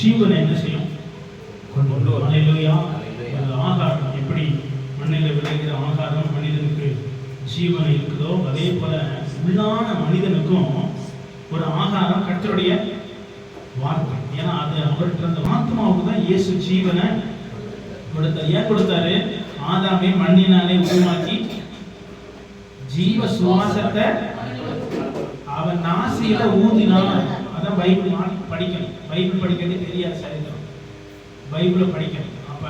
ஜீவனை என்ன செய்யும்? கொண்டு வரும். அல்லேலூயா. ஆகாரம் எப்படி மண்ணில் விளைகிற ஆகாரம் மனிதனுக்கு ஜீவனை இருக்குதோ, அதே போல உள்ளான மனிதனுக்கும் ஒரு ஆகாரம் கர்த்தருடைய வார்த்தை. ஏன்னா அது அவர்கிட்ட அந்த ஆத்மாவுக்கு தான் இயேசு ஜீவனை கொடுத்தார். ஏன் கொடுத்தாரு? ஆதாமை மண்ணினாலே உருவாக்கி ஜீவ சுவாசத்தை அவன் நாசியில ஊதினான். அதான் பைபிள் படிக்கணும். பைபிள் படிக்கிறது தெரியாது, சரிதான். பைபிளை படிக்கணும். அப்ப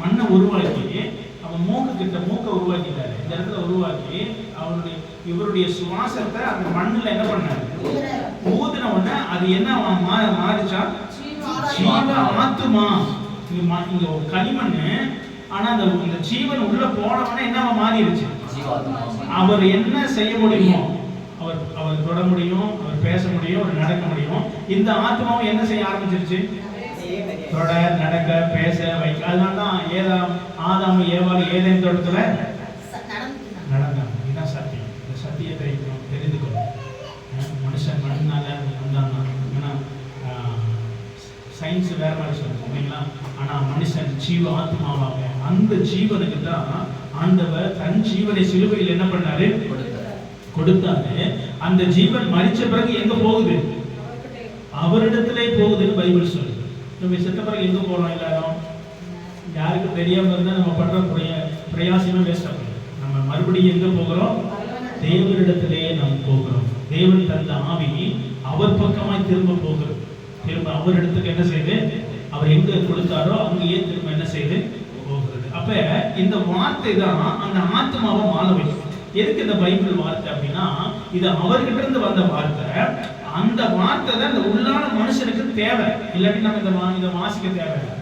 மண்ணை உருவாக்கி அவன் மூக்க உருவாக்கிட்டாரு. இந்த இடத்துல உருவாக்கி இவருடைய சுவாசத்தை அந்த மண்ணுல என்ன பண்ணாரு? ஊதின உடனே அது என்ன மாறிச்சா? ஜீவ ஆத்துமா. இங்க ஒரு களிமண்ணு, ஆனா அந்த ஜீவன் உள்ள போனவனே என்ன மாறிடுச்சு? அவர் என்ன செய்ய முடியுமோ அவர் தொட முடியும், அவர் பேச முடியும், அவர் நடக்க முடியும். இந்த ஆத்மாவும் என்ன செய்ய ஆரம்பிச்சிருச்சு? தொட, நடக்க, பேச, வைக்க. அதனாலதான் ஆதாம் ஏவாள் ஏதேன் தோட்டத்துல நடந்தாங்க. இதுதான் சத்தியம். இந்த சத்தியத்தை தெரிந்துக்கணும். மனுஷன் மண்ணால வந்தான்னா, ஏன்னா சயின்ஸ் வேற மாதிரி சொல்லுங்க இல்லைங்களா? ஆனா மனுஷன் ஜீவ ஆத்மாவாக, அந்த ஜீவனுக்கு தான் ஆண்டவர் தன் ஜீவனை சிலுவையில் என்ன பண்ணாரு? கொடுத்தாரு. அந்த ஜீவன் மரிச்ச பிறகு எங்க போகுது? அவரிடத்திலே போகுதுன்னு பைபிள் சொல்லுது. நம்ம செத்த பிறகு எங்க போறோம்? எல்லாரும் யாருக்கு தெரியாம இருந்தா நம்ம பண்ற பிரயாசமே வேஸ்ட் ஆகுது. நம்ம மறுபடியும் எங்க போகிறோம்? தேவனிடத்திலே நாம் போகிறோம். தேவன் தந்த ஆவி அவர் பக்கமாய் திரும்ப போகிறோம். திரும்ப அவர் இடத்துக்கு என்ன செய்து, அவர் எங்க கொடுத்தாரோ அங்கேயே திரும்ப என்ன செய்து போகிறது. அப்ப இந்த வார்த்தை தான் அந்த ஆத்மாவை வாழ வைக்கும். எதுக்கு இந்த பைபிள் வார்த்தை அப்படின்னா, இது அவர்கிட்ட இருந்து வந்த வார்த்தை. அந்த வார்த்தை தான் இந்த உள்ளான மனுஷனுக்கு தேவை. இல்லாட்டி நம்ம இதை வாசிக்க தேவையில்லை,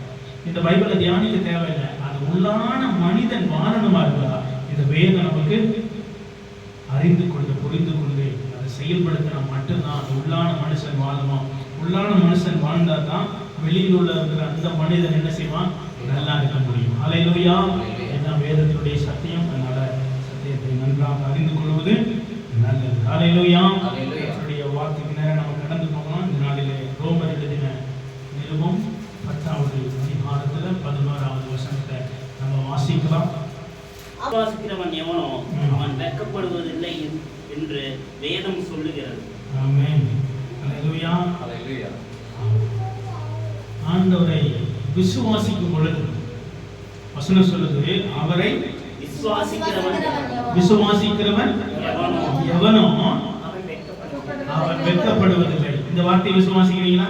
இந்த பைபிளை தியானிக்க தேவையில்லை. அது உள்ளான மனிதன் வாழணுமா இருந்தா இந்த வேதம் நமக்கு அறிந்து கொண்டு புரிந்து கொண்டு அதை செயல்படுத்தினா மட்டும்தான் அந்த உள்ளான மனுஷன் வாழுமா. உள்ளான மனுஷன் வாழ்ந்தா தான் வெளியில் உள்ள இருக்கிற அந்த மனிதன் என்ன செய்வான்? நல்லா இருக்க முடியும். அல்லேலூயா. இதுதான் வேதத்தினுடைய சத்தியம். அதனால சத்தியத்தை நன்றாக அறிந்து கொள்வது நல்லது. அல்லேலூயா. அவருடைய வார்த்தைக்கு நேரம் நம்ம கடந்து போகலாம். இந்த நாளிலே ரோமர் எழுதின நிருபம் 10வது அதிகாரத்துல 11வது வசனத்தை நம்ம வாசிக்கலாம். விசுவாசிக்கிறவன் எவனோ அவன் வெட்கப்படுவதில்லை என்று வேதம் சொல்லுகிறது. ஆமென். அல்லேலூயா. அல்லேலூயா. ஆண்டவரை விசுவாசிக்கும் பொழுது வசனம் சொல்லுது, அவரை விசுவாசிக்கிறவன் எவனோ அவன் வெட்கப்படுவதில்லை. இந்த வார்த்தையை விசுவாசிக்கிறீங்களா?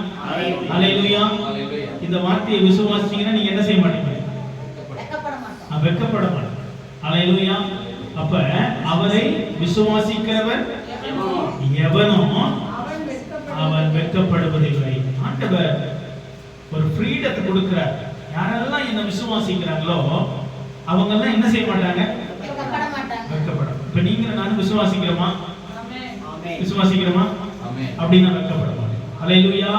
அல்லேலூயா. இந்த வார்த்தையை விசுவாசிச்சீங்கன்னா நீங்க என்ன செய்ய மாட்டீங்க? வெட்கப்பட மாட்டீங்க. அல்லேலூயா. அப்ப அவரை விசுவாசிக்கிறவன் எவனோ அவன் வெட்கப்படுவதில்லை. ஆண்டவர் ஒரு ஃப்ரீடத்தை கொடுக்கிறார். யாரெல்லாம் என்ன விசுவாசிக்கிறாங்களோ அவங்க எல்லாம் என்ன செய்ய மாட்டாங்க? வெட்கப்பட. இப்ப நீங்க நானும் விசுவாசிக்கிறோமா? விசுவாசிக்கிறோமா? அப்படின்னா வெட்கப்பட மாட்டோம். அல்லேலூயா.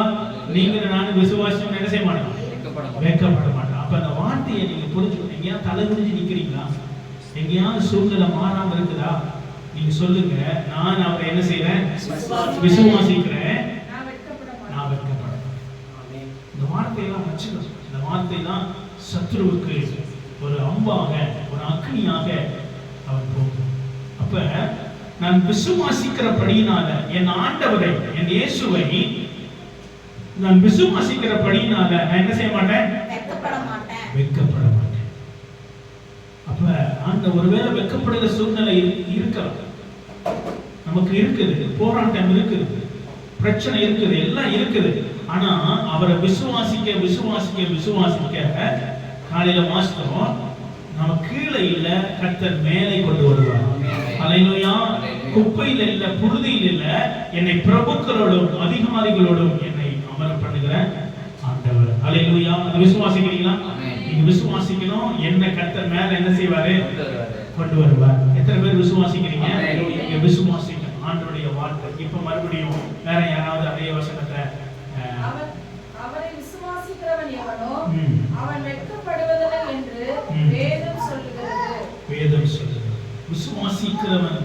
நீங்க நானும் விசுவாசிச்சோம் என்ன செய்ய மாட்டோம்? வெட்கப்பட மாட்டோம். அப்ப அந்த வார்த்தையை நீங்க புரிஞ்சுக்கணும். எங்கேயாவது தலை குனிஞ்சு நிக்கிறீங்களா? எங்கேயாவது சூழ்நிலை மாறாம இருக்குதா? நீங்க சொல்லுங்க, நான் அவரை என்ன செய்யறேன்? விசுவாசிக்கிறேன், நான் வெட்கப்பட. இந்த வார்த்தையெல்லாம் வச்சுக்கணும். இந்த வார்த்தை தான் சத்துருவுக்கு ஒரு அம்பாக, ஒரு அக்னியாக அவன் போகும். அப்ப நான் விசுவாசிக்கிறபடியினால என் ஆண்டவரை, என் இயேசுவை நான் விசுவாசிக்கிறபடியினால நான் என்ன செய்ய மாட்டேன்? வெட்கப்பட மாட்டேன். அப்ப அந்த ஒருவேளை வெட்கப்படுகிற சூழ்நிலை இருக்கலாம், நமக்கு இருக்குது, போராட்டம் இருக்குது, பிரச்சனை இருக்குது, எல்லாம் இருக்குது. ஆனா அவரை விசுவாசிக்க விசுவாசிக்க விசுவாசிக்க காலையில மாஸ்டரும் நம்ம கீழே இல்ல, கர்த்தர் மேலே கொண்டு வருவார். அல்லேலூயா. குப்பையில இல்ல, புழுதியில் இல்ல, என்னை பிரபுக்களோடும் அதிகாரிகளோடும் என்னை அமர பண்ணுகிற ஆண்டவர். அல்லேலூயா. அது விசுவாசிக்கிறீங்களா? நீங்க விசுவாசிக்கணும். என்ன கர்த்தர் மேல என்ன செய்வாரு? கொண்டு வருவார். எத்தனை பேர் விசுவாசிக்கிறீங்க? நீங்க விசுவாசிக்கணும் ஆண்டவருடைய வார்த்தை. இப்ப மறுபடியும் வேற யாராவது அதே வசனத்தை, அவரை விசுவாசிக்கிறவன் எவனோ அவன் வெட்கப்படுவதில்லை என்று வேதம் சொல்லுகிறது. வேதம் சொல்லுகிறது. விசுவாசிக்கிறவன்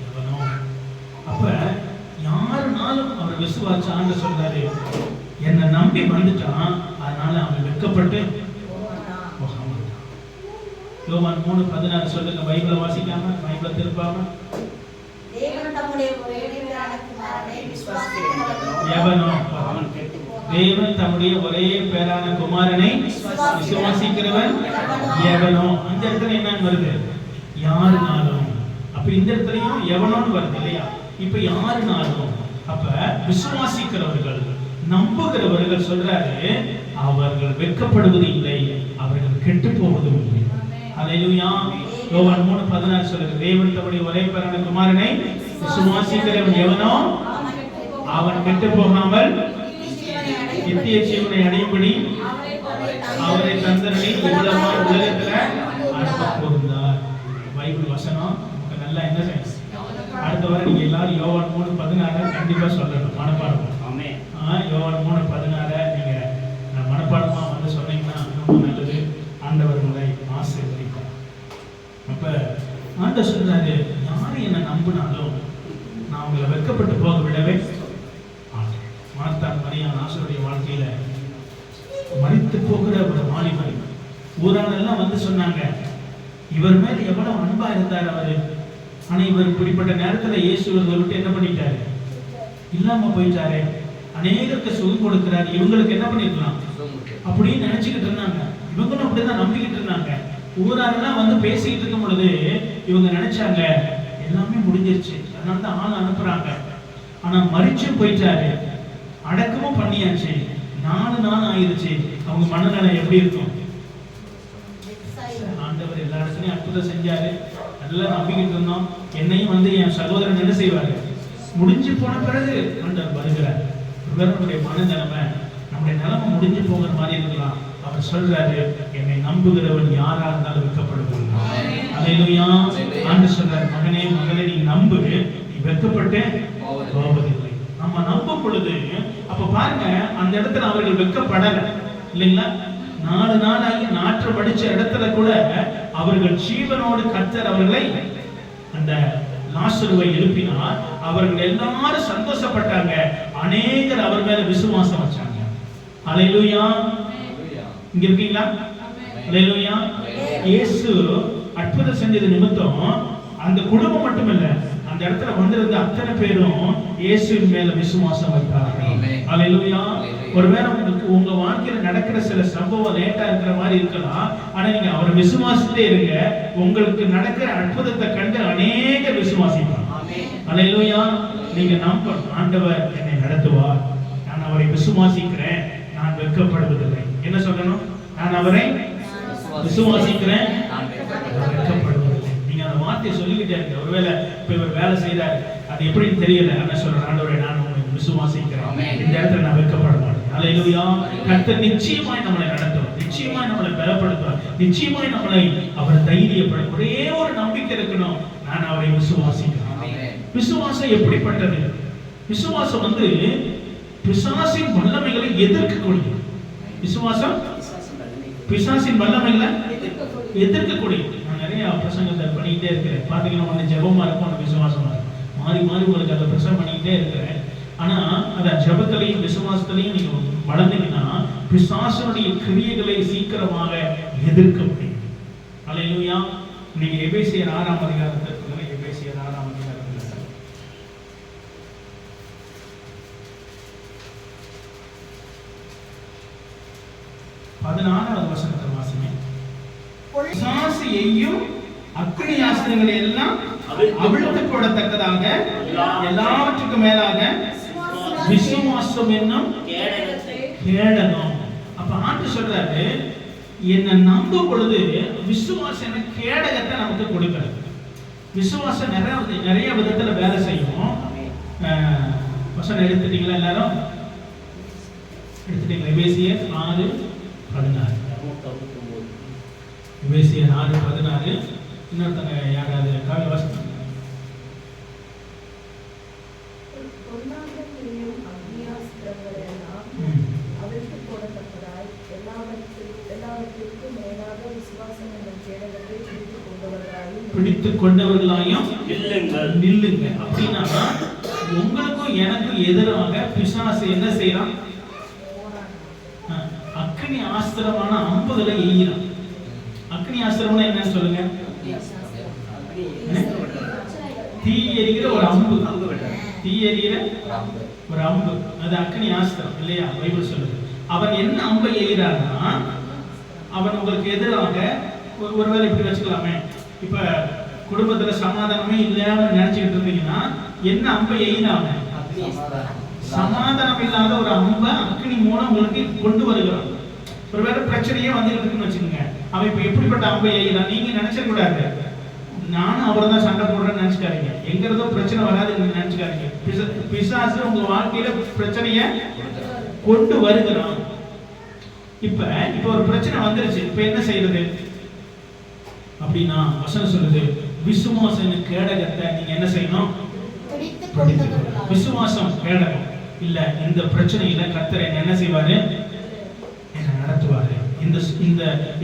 எவனோ. அப்ப யாருனாலும் அவர் விசுவாச ஆண்டு சொல்றாரு, என்னை நம்பி வந்துட்டான், அதனால அவன் வெட்கப்பட்டு போக மாட்டான். யோவான் 3:16 சொல்லுங்க. பைபிளை வாசிக்காம, பைபிளை திருப்பாம. தேவன் தம்முடைய ஒரே பேரான குமாரனை எவனோ தேவன் தம்முடைய ஒரே பேரான குமாரனை விசுவாசிக்கிறவன் எவனோ. அந்த இடத்துல என்ன வருது? யாருனாலும். அப்ப இந்த இடத்துலயும் எவனோன்னு வருது இல்லையா? இப்ப யாருனாலும். அப்ப விசுவாசிக்கிறவர்கள், நம்புகிறவர்கள் சொல்றாரு, அவர்கள் வெட்கப்படுவது இல்லை, அவர்கள் கெட்டு போவதும் இல்லை. அல்லேலூயா. யோவான் 3:16 சொல்லுது, தேவன் தம்முடைய ஒரே பேரான குமாரனை விசுவாசிக்கிறவன் எவனோ அவன் கெட்டு போகாமல் நித்திய ஜீவனை அடையும்படி அவரை தந்தரனை உலகத்துல அனுப்ப கூர்ந்தார். பைபிள் வசனம் நமக்கு நல்லா என்ன செய்யும்? அடுத்த வாரம் நீங்க எல்லாரும் யோவான் 3:16 கண்டிப்பா சொல்லணும், மனப்பாடம். யோவான் 3:16 நீங்க மனப்பாடமா வந்து சொன்னீங்கன்னா ரொம்ப நல்லது. ஆண்டவர் உங்களை ஆசீர்வதிப்பார். அப்ப ஆண்டவர் சொல்றாரு, யாரு என்ன நம்பினாலும் நான் உங்களை வெட்கப்பட்டு போக விடவே மாட்டேன். மார்த்தான் மரியாள் ஆசருடைய வாழ்க்கையில மரித்து போகிற ஒரு வாலிபன். ஊரானெல்லாம் வந்து சொன்னாங்க, இவர் மேல எவ்வளவு அன்பா இருந்தார் அவரு. ஆனா இவர் இப்படிப்பட்ட நேரத்துல இயேசு இவர்களை விட்டு என்ன பண்ணிட்டாரு? இல்லாம போயிட்டாரு. அநேகருக்கு சுகம் கொடுக்கிறார், இவங்களுக்கு என்ன பண்ணிருக்கலாம் அப்படின்னு நினைச்சுக்கிட்டு இருந்தாங்க. இவங்களும் அப்படிதான் நம்பிக்கிட்டு இருந்தாங்க. ஊராரெல்லாம் வந்து பேசிக்கிட்டு இருக்கும் பொழுது இவங்க நினைச்சாங்க எல்லாமே முடிஞ்சிருச்சு, அதனால தான் ஆள் அனுப்புறாங்க. ஆனா மரிச்சும் போயிட்டாரு, அடக்கமும் பண்ணியாச்சு, 4 நாள் ஆயிடுச்சு. அவங்க மனநிலை எப்படி இருக்கும்? ஆண்டவர் எல்லா இடத்துலயும் அற்புதம் செஞ்சாரு, நல்லா நம்பிக்கிட்டு இருந்தோம். என்னையும் வந்து என் சகோதரன் என்ன செய்வாரு? முடிஞ்சு போன பிறகு ஆண்டவர் வருகிறார். நம்முடைய மனநிலைமை, நம்முடைய நிலைமை முடிஞ்சு போகிற மாதிரி இருக்கலாம். அவர் சொல்றாரு, என்னை நம்புகிறவன் யாரா இருந்தாலும் வெட்கப்படுவான். அல்லேலூயா. ஆண்டவர் சொல்றாரு, மகனே மகளே, நீ நம்பு, நீ வெட்கப்பட்டு போவதில்லை. நம்ம நம்பும் பொழுது அப்ப பாருங்க, அந்த இடத்துல அவர்கள் வெட்கப்படல இல்லைங்களா? 4 நாளாகி நாற்று படிச்ச இடத்துல கூட அவர்கள் ஜீவனோடு கர்த்தர் அவர்களை அந்த லாசருவை எழுப்பினார். அவர்கள் எல்லாரும் சந்தோஷப்பட்டாங்க. அநேகர் அவர் மேல விசுவாசம் வச்சாங்க. அல்லேலூயா. இங்க இருக்கீங்களா? அல்லேலூயா. இயேசு அற்புதம் செஞ்சது நிமித்தம் அந்த குடும்பம் மட்டுமில்ல, அந்த இடத்துல வந்திருந்த அத்தனை பேரும் இயேசுவின் மேல விசுவாசம் வைத்தார்கள். அல்லேலூயா. ஒருவேளை உங்க வாழ்க்கையில நடக்கிற சில சம்பவம் லேட்டா இருக்கிற மாதிரி இருக்கலாம், ஆனா நீங்க அவரை விசுவாசித்தே இருங்க. உங்களுக்கு நடக்கிற அற்புதத்தை கண்டு அநேக விசுவாசிப்பாங்க. அல்லேலூயா. நீங்க நம்பணும், ஆண்டவர் என்னை நடத்துவார், நான் அவரை விசுவாசிக்கிறேன், நான் வெட்கப்படுவதில்லை. என்ன சொல்லணும்? நான் அவரை விசுவாசிக்கிறேன், வெட்கப்படுவதில்லை. நீங்க அந்த வார்த்தையை சொல்லிக்கிட்டே இருக்க. ஒருவேளை இப்ப இவர் வேலை செய்யறாரு, அது எப்படின்னு தெரியல, என்ன சொல்றேன்? ஆண்டவரை நான் உங்களை விசுவாசிக்கிறேன், இந்த இடத்துல நான் வெட்கப்பட மாட்டேன். அல்லேலூயா. கர்த்தர் நிச்சயமாய் நம்மளை நடத்துவார், நிச்சயமாய் நம்மளை பலப்படுத்துவார், நிச்சயமாய் நம்மளை அவர் தைரியப்படுத்த. ஒரே ஒரு நம்பிக்கை இருக்கணும், நான் அவரை விசுவாசிக்கிறேன். விசுவாசம் எப்படிப்பட்டது? விசுவாசம் வந்து பிசாசின் வல்லமைகளை எதிர்க்கக்கூடிய விசுவாசம். பிசாசின் வல்லமைகளை எதிர்க்கக்கூடியது. நான் நிறைய பிரசங்கத்தை பண்ணிக்கிட்டே இருக்கிறேன். பார்த்தீங்கன்னா ஒன்று ஜெபமா இருக்கும், ஒன்று விசுவாசமா இருக்கும். மாறி மாறி உங்களுக்கு அதை பிரசங்கம் பண்ணிக்கிட்டே இருக்கிறேன். ஆனா அந்த ஜெபத்திலையும் விசுவாசத்திலையும் நீங்க வளர்ந்தீங்கன்னா பிசாசுடைய கிரியைகளை சீக்கிரமாக எதிர்க்க முடியும். அல்லேலூயா. நீங்க எபேசியர் 6ஆம் அதிகாரத்தை சொல்லுங்க. எபேசியர் 6ஆம் அதிகாரத்தில் 16வது வசனத்தை வாசிங்க. பிசாசு எய்யும் அக்கினி ஆஸ்திரங்களை எல்லாம் அவிழ்த்து போடத்தக்கதாக எல்லாவற்றுக்கும் மேலாக விசுவாசம் என்னும் கேடகம். அப்ப ஆண்டு சொல்றாரு, என்ன நம்பும் பொழுது விசுவாசம் என்ன கேடகத்தை நமக்கு கொடுக்கிறது. விசுவாசம் நிறைய விதத்துல வேலை செய்யும். வசனம் எடுத்துட்டீங்களா? எல்லாரும் எடுத்துட்டீங்களா? எபேசியர் 6:16. எபேசியர் 6:16. இன்னொருத்தங்க யாராவது காவிய வாசிப்பாங்க? பிடித்து கொண்டவர்களாயும் நில்லுங்க. அப்படின்னா உங்களுக்கும் எனக்கும் எதிராக பிசாசு என்ன செய்யறான்? அக்னி ஆஸ்திரமான அம்புகளை எய்கிறான். அக்னி ஆஸ்திரம்னா என்னன்னு சொல்லுங்க. தீ எரிகிற ஒரு அம்பு, தீ எரிகிற ஒரு அம்பு, அது அக்னி ஆஸ்திரம் இல்லையா? பைபிள் சொல்லுது. அவன் என்ன அம்பை எய்கிறான்னா, அவன் உங்களுக்கு எதிராக ஒருவேளை இப்படி வச்சுக்கலாமே, இப்ப குடும்பத்துல சமாதானமே இல்லைன்னு நினைச்சுக்கிட்டு இருந்தீங்கன்னா என்ன அம்பை எய்கிறாங்க? சமாதானம் இல்லாத ஒரு அம்பை அக்னி மூலம் உங்களுக்கு கொண்டு வருகிறான். ஒருவேளை பிரச்சனையே வந்துட்டு இருக்குன்னு வச்சுக்கோங்க, அவன் இப்ப எப்படிப்பட்ட அம்பை எய்கிறான்? நீங்க நினைச்ச கூடாது நானும் அவரை தான் சண்டை போடுறேன்னு நினைச்சுக்காதீங்க. எங்கிறதோ பிரச்சனை வராதுன்னு நினைச்சுக்காதீங்க. பிசாசு உங்க வாழ்க்கையில பிரச்சனைய கொண்டு வருகிறான். இப்ப ஒரு பிரச்சனை வந்துருச்சு, இப்ப என்ன செய்யறது அப்படின்னா வசனம் சொல்லுது, விசுவாசம் கேடகத்தை நீங்க என்ன செய்யணும்? விசுவாசம் கேடகம் இல்ல, இந்த பிரச்சனையில கர்த்தர் என்ன செய்வாரு? என்ன நடத்துவாரு.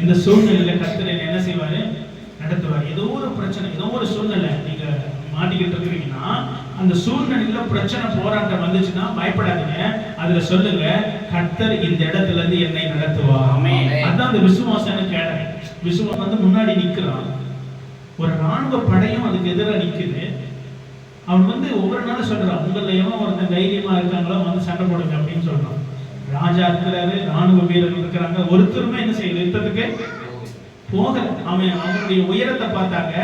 இந்த சூழ்நிலையில கர்த்தர் என்ன செய்வாரு? நடத்துவார். ஏதோ ஒரு பிரச்சனை, ஏதோ ஒரு சூழ்நிலை நீங்க மாட்டிக்கிட்டு இருக்கிறீங்கன்னா, அந்த சூழ்நிலையில பிரச்சனை போராட்டம் வந்துச்சுன்னா பயப்படாதீங்க. அதுல சொல்லுங்க, கர்த்தர் இந்த இடத்துல இருந்து என்னை நடத்துவார். அதான் அந்த விசுவாசம் கேடகம். விசுவாசம் வந்து முன்னாடி நிக்கிறான், ஒரு ராணுவ படையும் அதுக்கு எதிராக நிக்குது. அவன் வந்து ஒவ்வொரு நாளும் சொல்றான், உங்களை எவன் ஒருத்தன் தைரியமா இருக்காங்களோ வந்து சண்டை போடுங்க அப்படின்னு சொல்றான். ராஜா இருக்கிறாரு, ராணுவ வீரர்கள் இருக்கிறாங்க, ஒருத்தருமே என்ன செய்யல, யுத்தத்துக்கு போகல. அவனுடைய உயரத்தை பார்த்தாங்க,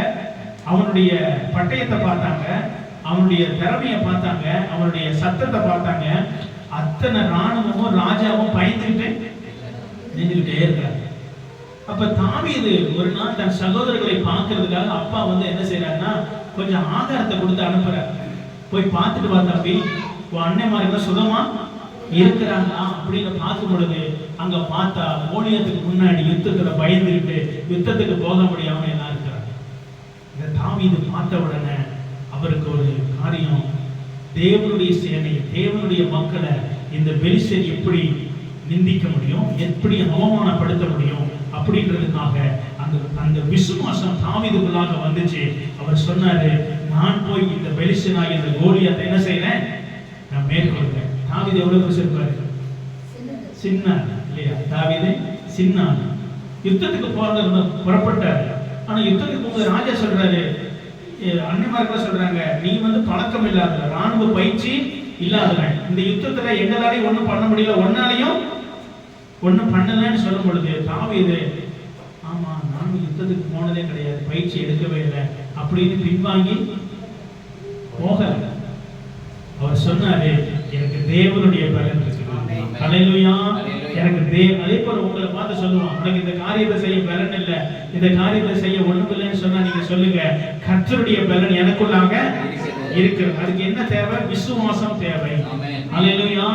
அவனுடைய பட்டயத்தை பார்த்தாங்க, அவனுடைய திறமையை பார்த்தாங்க, அவனுடைய சத்தத்தை பார்த்தாங்க. அத்தனை ராணுவமும் ராஜாவும் பயந்துகிட்டு நின்றுகிட்டே இருக்காங்க. அப்ப தாவீது ஒரு நாள் தன் சகோதரர்களை பார்க்கறதுக்காக அப்பா வந்து என்ன செய்யறாருன்னா, கொஞ்சம் ஆகாரத்தை கொடுத்து அனுப்புறாரு. போய் பார்த்துட்டு வா தம்பி, உன் அண்ணன்மார்கள் சுகமா இருக்கிறாங்களா அப்படின்னு பார்க்கும் பொழுது அங்க பார்த்தா கோலியாத்துக்கு முன்னாடி யுத்தத்துல பயந்துகிட்டு யுத்தத்துக்கு போக முடியாம எல்லாம் இருக்கிறாங்க. இந்த தாவீது பார்த்த உடனே அவருக்கு ஒரு காரியம், தேவனுடைய சேனையை, தேவனுடைய மக்களை இந்த பெலிஸ்தர் எப்படி நிந்திக்க முடியும், எப்படி அவமானப்படுத்த முடியும் அப்படின்றதுக்காக அந்த விசுவாசம் தாவீதுக்குள்ளாக வந்துச்சு. அவர் சொன்னாரு, நான் போய் இந்த பெலிஸ்தனாகிய இந்த கோலியாத்தை என்ன செய்யறேன், நான் மேற்கொள்றேன். தாவீது எவ்வளவு பெருசு இருப்பாரு? சின்ன இல்லையா? தாவீது சின்ன யுத்தத்துக்கு புறப்பட்டாரு. ஆனா யுத்தத்துக்கு போகும்போது ராஜா சொல்றாரு, அண்ணன்மார்கள் சொல்றாங்க, நீ வந்து பழக்கம் இல்லாத, ராணுவ பயிற்சி இல்லாதவன், இந்த யுத்தத்துல எங்களாலையும் ஒண்ணும் பண்ண முடியல, ஒன்னாலையும் ஒண்ணும் பண்ணலன்னு சொல்லும் பொழுது தாவீது, ஆமா நானும் யுத்தத்துக்கு போனதே கிடையாது, பயிற்சி எடுக்கவே இல்லை அப்படின்னு பின்வாங்கி போகல. அவர் சொன்னாரு, எனக்கு தேவனுடைய பலன் இருக்கு. ஹல்லேலூயா. எனக்கு அதே போல உங்களை பார்த்து சொல்லுவான், உனக்கு இந்த காரியத்தை செய்ய பலன் இல்ல, இந்த காரியத்தை செய்ய ஒண்ணும் இல்லைன்னு சொன்னா நீங்க சொல்லுங்க, கர்த்தருடைய பலன் எனக்குள்ளாக இருக்கு. அதுக்கு என்ன தேவை? விசுவாசம் தேவை. ஹல்லேலூயா.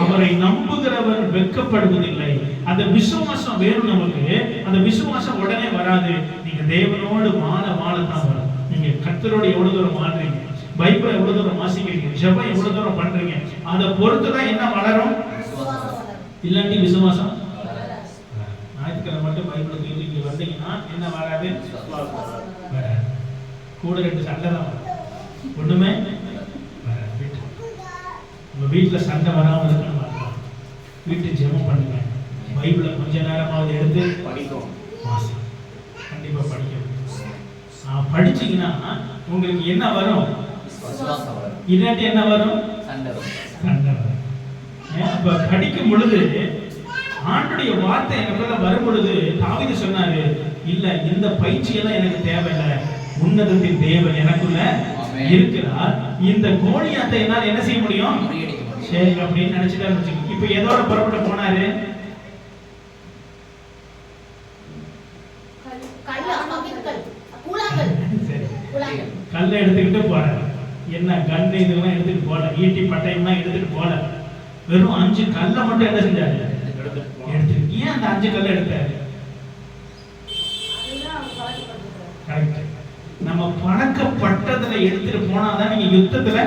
அவரை நம்புகிறவர் வெட்கப்படுவதில்லை. அந்த விசுவாசம் வேணும் நமக்கு. அந்த விசுவாசம் உடனே வராது. நீங்க தேவனோடு வாழத்தான் வரும். நீங்க கர்த்தரோடு எவ்வளவு தூரம் வாழ்றீங்க, பைபிளை எவ்வளவு தூரம் வாசிக்கிறீங்க, ஜெபம் எவ்வளவு தூரம் பண்றீங்க, அதை பொறுத்துதான் என்ன வளரும். இல்லாட்டி விசுவாசம் ஞாயிற்றுக்கிழமை மட்டும் பைபிளை தூக்கி வந்தீங்கன்னா என்ன வராது? வராது. கூட ரெண்டு சண்டை தான் வரும், ஒண்ணுமே வராது. உங்க வீட்டுல சண்டை வராம இருக்கணும், வீட்டு ஜெபம் பண்ணுங்க, பைபிளை கொஞ்ச நேரமாவது எடுத்து படிக்கும், வாசி, கண்டிப்பா படிக்கணும். படிச்சீங்கன்னா உங்களுக்கு என்ன வரும்? இல்லாட்டி என்ன வரும்? சண்டை வரும். அப்ப படிக்கும் பொழுது ஆண்டுடைய வார்த்தை எனக்குள்ள வரும் பொழுது தாவீது சொன்னாரு, இல்ல இந்த பயிற்சியெல்லாம் எனக்கு தேவையில்லை, உன்னதத்தின் தேவன் எனக்குள்ள இருக்கிறார், இந்த கோலியாத்தை என்னால் என்ன செய்ய முடியும், சரி அப்படின்னு நினைச்சுட்டாரு. இப்ப எதோட புறப்பட்டு போனாரு? கல்லை எடுத்துக்கிட்டு போறாரு. என்ன கன் இதெல்லாம் எடுத்துட்டு போல, ஈட்டி பட்டயம்லாம் எடுத்துட்டு போல, வெறும் 5 கல்லை மட்டும் என்ன செஞ்சாரு? எடுத்து. ஏன் அந்த 5 கல்லை எடுத்தாரு? நம்ம பழக்கப்பட்டதுல எடுத்துட்டு போனாதான் நீங்க யுத்தத்துல